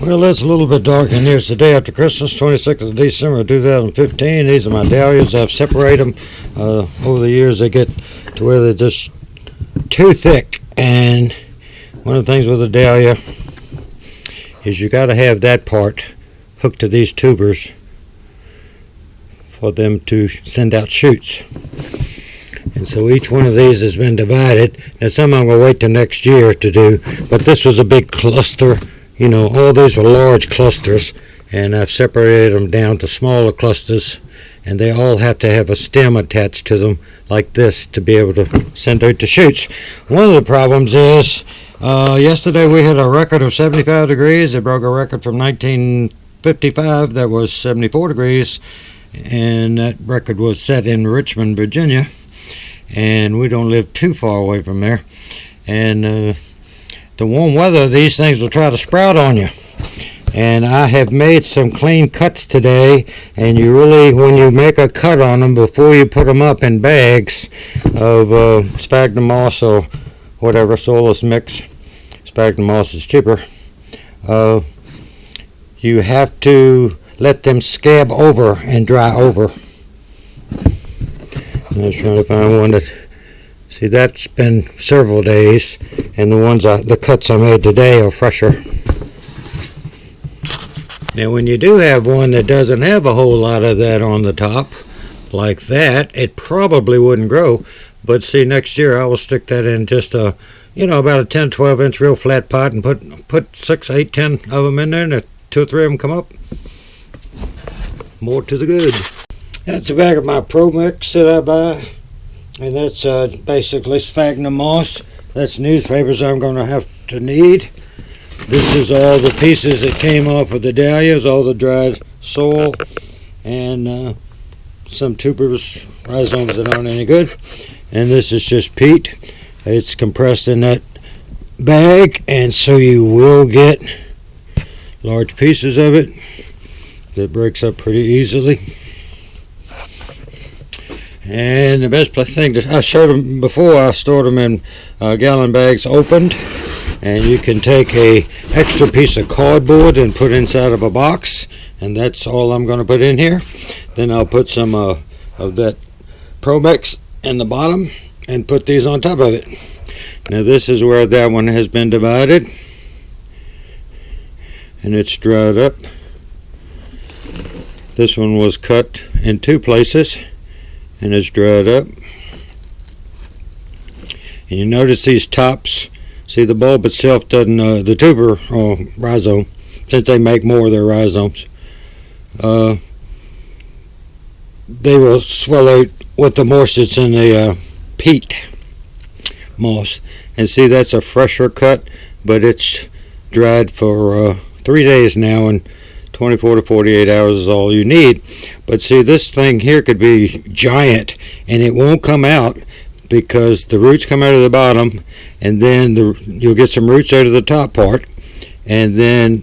Well, it's a little bit dark in here. It's the day after Christmas, 26th of December 2015. These are my dahlias. I've separated them over the years. They get to where they're just too thick. And one of the things with a dahlia is you got to have that part hooked to these tubers for them to send out shoots. And so each one of these has been divided. Now some I'm going to wait till next year to do, but this was a big cluster. You know, all these were large clusters, and I've separated them down to smaller clusters, and they all have to have a stem attached to them like this to be able to send out the shoots. One of the problems is yesterday we had a record of 75 degrees. It broke a record from 1955 that was 74 degrees, and that record was set in Richmond, Virginia, and we don't live too far away from there. And the warm weather, these things will try to sprout on you. And I have made some clean cuts today, and you really, when you make a cut on them before you put them up in bags of sphagnum moss or whatever, Solus mix, sphagnum moss is cheaper, you have to let them scab over and dry over. I'm just trying to find one that, see, that's been several days, and the cuts I made today are fresher. Now when you do have one that doesn't have a whole lot of that on the top, like that, it probably wouldn't grow. But see, next year I will stick that in just about a 10-12 inch real flat pot and put 6, 8, 10 of them in there, and if 2 or 3 of them come up, more to the good. That's the bag of my Pro Mix that I buy. And that's basically sphagnum moss. That's newspapers I'm going to have to need. This is all the pieces that came off of the dahlias, all the dried soil, and some tubers, rhizomes that aren't any good. And this is just peat. It's compressed in that bag, and so you will get large pieces of it that breaks up pretty easily. And the best thing, I showed them before, I stored them in gallon bags opened, and you can take a extra piece of cardboard and put inside of a box, and that's all I'm going to put in here. Then I'll put some of that Pro Mix in the bottom and put these on top of it. Now this is where that one has been divided, and it's dried up. This one was cut in 2 places, and it's dried up. And you notice these tops, see the bulb itself doesn't, the tuber or rhizome, since they make more of their rhizomes, they will swell out with the moisture that's in the peat moss. And see, that's a fresher cut, but it's dried for 3 days now, and 24 to 48 hours is all you need. But see, this thing here could be giant, and it won't come out because the roots come out of the bottom, and then you'll get some roots out of the top part, and then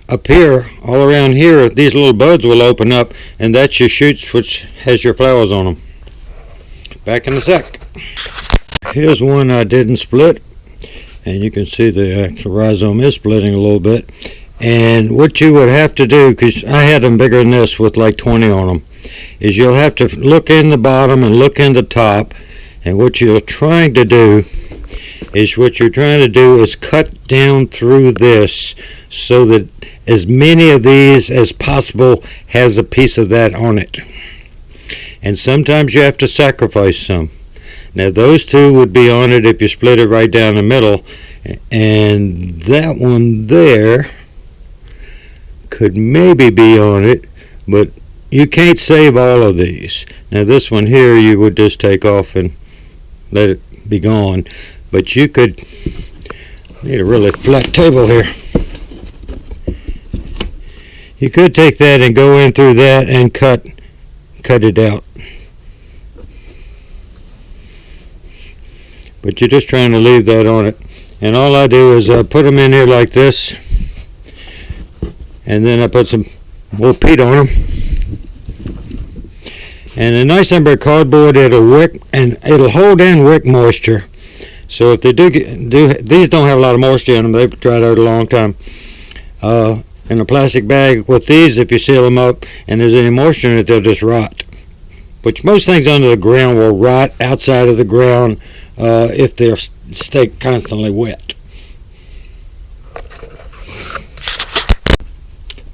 up here, all around here, these little buds will open up, and that's your shoots, which has your flowers on them. Back in a sec. Here's one I didn't split, and you can see the actual rhizome is splitting a little bit. And what you would have to do, because I had them bigger than this with like 20 on them, is you'll have to look in the bottom and look in the top. And what you're trying to do is cut down through this so that as many of these as possible has a piece of that on it. And sometimes you have to sacrifice some. Now those 2 would be on it if you split it right down the middle. And that one there could maybe be on it, but you can't save all of these. Now this one here you would just take off and let it be gone, but you could, need a really flat table here, you could take that and go in through that and cut it out, but you're just trying to leave that on it. And all I do is put them in here like this, and then I put some more peat on them. And a nice number of cardboard, it'll wick, and it'll hold in wick moisture. So if they do these don't have a lot of moisture in them, they've dried out a long time. in a plastic bag. With these, if you seal them up and there's any moisture in it, they'll just rot. Which most things under the ground will rot outside of the ground if they stay constantly wet.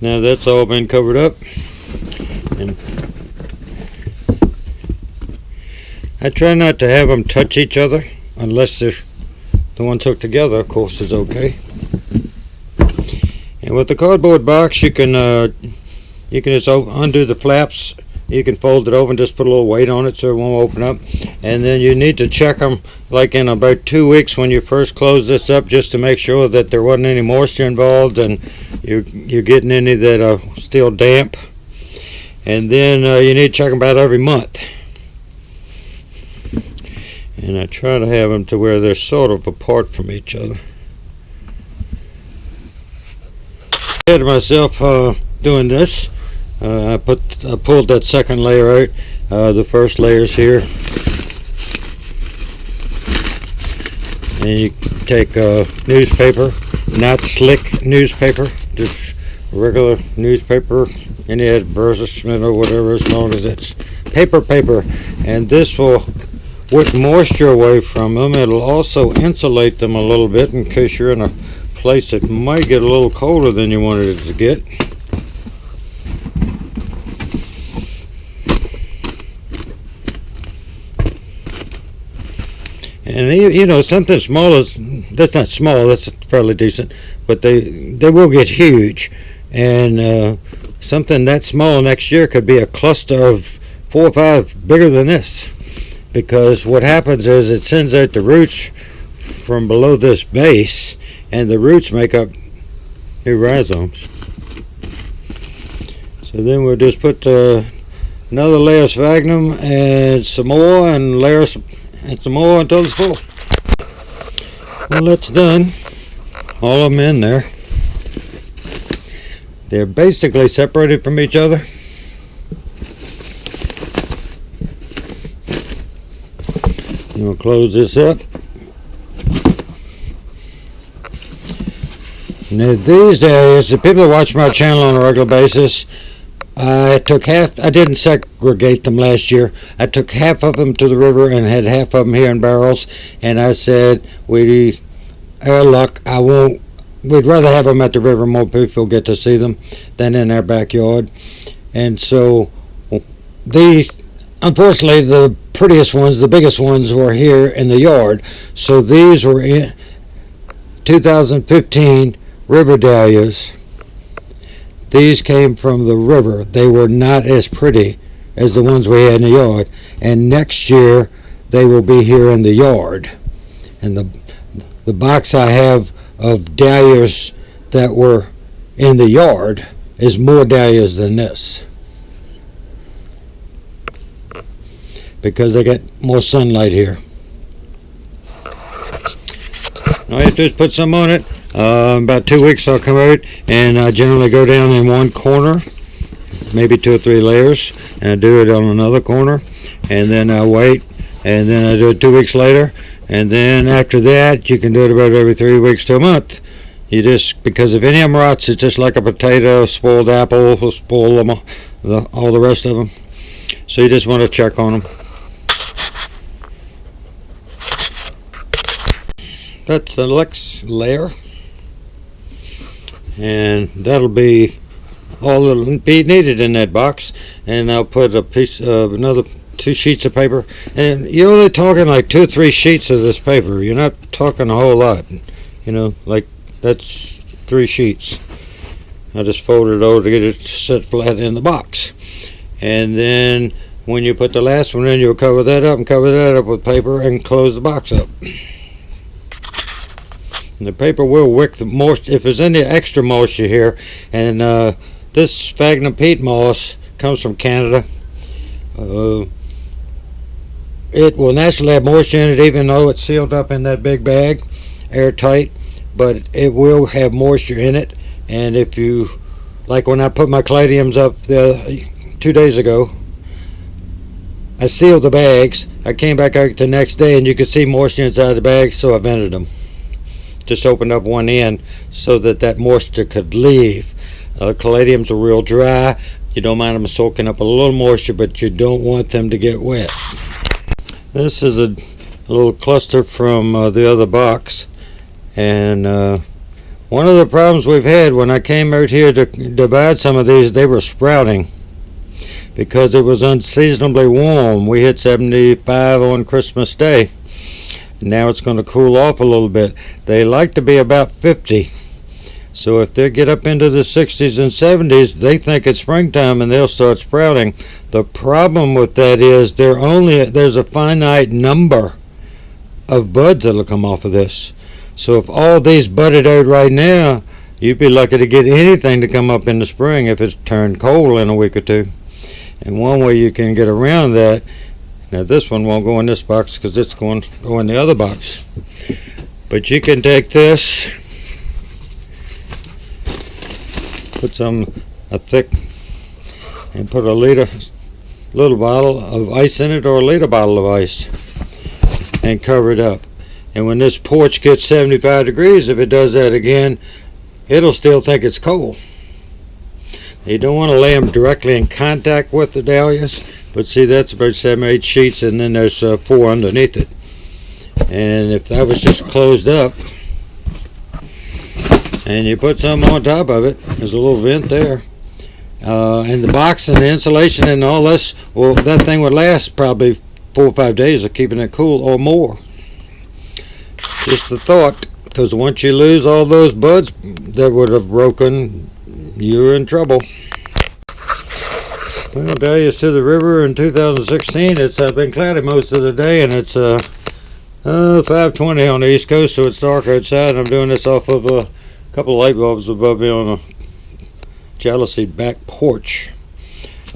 Now that's all been covered up, and I try not to have them touch each other unless they're the ones hooked together. Of course, is okay. And with the cardboard box, you can just undo the flaps. You can fold it over and just put a little weight on it so it won't open up. And then you need to check them like in about 2 weeks when you first close this up, just to make sure that there wasn't any moisture involved and you're getting any that are still damp. And then you need to check them about every month. And I try to have them to where they're sort of apart from each other. I had myself doing this. I pulled that second layer out. The first layer's here, and you take newspaper, not slick newspaper, just regular newspaper, any advertisement or whatever, as long as it's paper, and this will wick moisture away from them. It'll also insulate them a little bit in case you're in a place that might get a little colder than you wanted it to get. And you know, something small that's not small, that's fairly decent, but they will get huge. And something that small next year could be a cluster of 4 or 5 bigger than this, because what happens is it sends out the roots from below this base, and the roots make up new rhizomes. So then we'll just put another layer of sphagnum and some more, and some more until it's full. Well, that's done. All of them in there. They're basically separated from each other. And we'll close this up. Now these days, the people that watch my channel on a regular basis, I didn't segregate them last year. I took half of them to the river and had half of them here in barrels, and I said, our luck, we'd rather have them at the river, more people get to see them, than in our backyard. And so unfortunately, the prettiest ones, the biggest ones, were here in the yard. So these were in 2015 river dahlias. These came from the river. They were not as pretty as the ones we had in the yard. And next year, they will be here in the yard. And the box I have of dahlias that were in the yard is more dahlias than this, because they get more sunlight here. All you have to do is put some on it. About 2 weeks I'll come out, and I generally go down in one corner, maybe 2 or 3 layers, and I do it on another corner, and then I wait, and then I do it 2 weeks later, and then after that you can do it about every 3 weeks to a month. Because if any of them rots, it's just like a potato, spoiled apple will spoil them, all the rest of them. So you just want to check on them. That's the next layer, and that'll be all that'll be needed in that box. And I'll put a piece of another 2 sheets of paper, and you're only talking like 2 or 3 sheets of this paper. You're not talking a whole lot, you know, like that's 3 sheets. I just folded it over to get it set flat in the box. And then when you put the last one in, you'll cover that up and cover that up with paper and close the box up. And the paper will wick the moisture if there's any extra moisture here. And this sphagnum peat moss comes from Canada. It will naturally have moisture in it, even though it's sealed up in that big bag, airtight. But it will have moisture in it. And if you, like when I put my caladiums up 2 days ago, I sealed the bags. I came back out the next day and you could see moisture inside the bags, so I vented them just opened up one end so that moisture could leave. Caladiums are real dry. You don't mind them soaking up a little moisture, but you don't want them to get wet. This is a little cluster from the other box, and one of the problems we've had when I came out here to divide some of these, they were sprouting because it was unseasonably warm. We hit 75 on Christmas Day. Now it's going to cool off a little bit. They like to be about 50. So if they get up into the 60s and 70s, they think it's springtime and they'll start sprouting. The problem with that is there's a finite number of buds that'll come off of this. So if all these budded out right now, you'd be lucky to get anything to come up in the spring if it's turned cold in a week or two. And one way you can get around that, now this one won't go in this box because it's going to go in the other box. But you can take this, put a thick, and put a little bottle of ice in it, or a liter bottle of ice, and cover it up. And when this porch gets 75 degrees, if it does that again, it'll still think it's cold. You don't want to lay them directly in contact with the dahlias, but see, that's about 7 or 8 sheets, and then there's 4 underneath it. And if that was just closed up, and you put some on top of it, there's a little vent there, and the box and the insulation and all this, well, that thing would last probably 4 or 5 days of keeping it cool or more. Just a thought, because once you lose all those buds that would have broken, you're in trouble. Well, Dahlias to the river in 2016. It's been cloudy most of the day, and it's 5:20 on the East Coast, so it's dark outside. I'm doing this off of a couple of light bulbs above me on a jealousy back porch.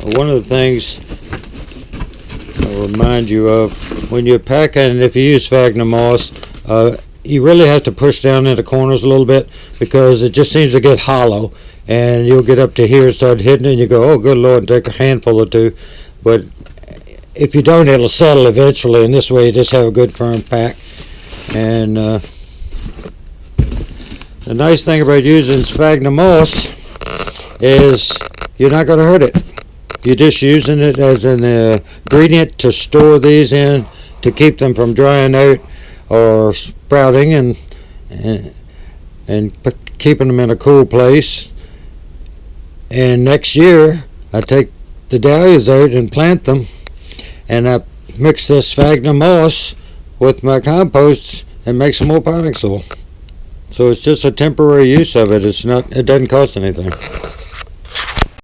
One of the things I'll remind you of when you're packing, if you use sphagnum moss, you really have to push down in the corners a little bit because it just seems to get hollow, and you'll get up to here and start hitting it and you go, oh good Lord, and take a handful or two. But if you don't, it'll settle eventually, and this way you just have a good firm pack. And the nice thing about using sphagnum moss is you're not going to hurt it. You're just using it as an ingredient to store these in, to keep them from drying out or sprouting, and keeping them in a cool place. And next year I take the dahlias out and plant them, and I mix this sphagnum moss with my compost and make some more potting soil. So it's just a temporary use of it. It doesn't cost anything.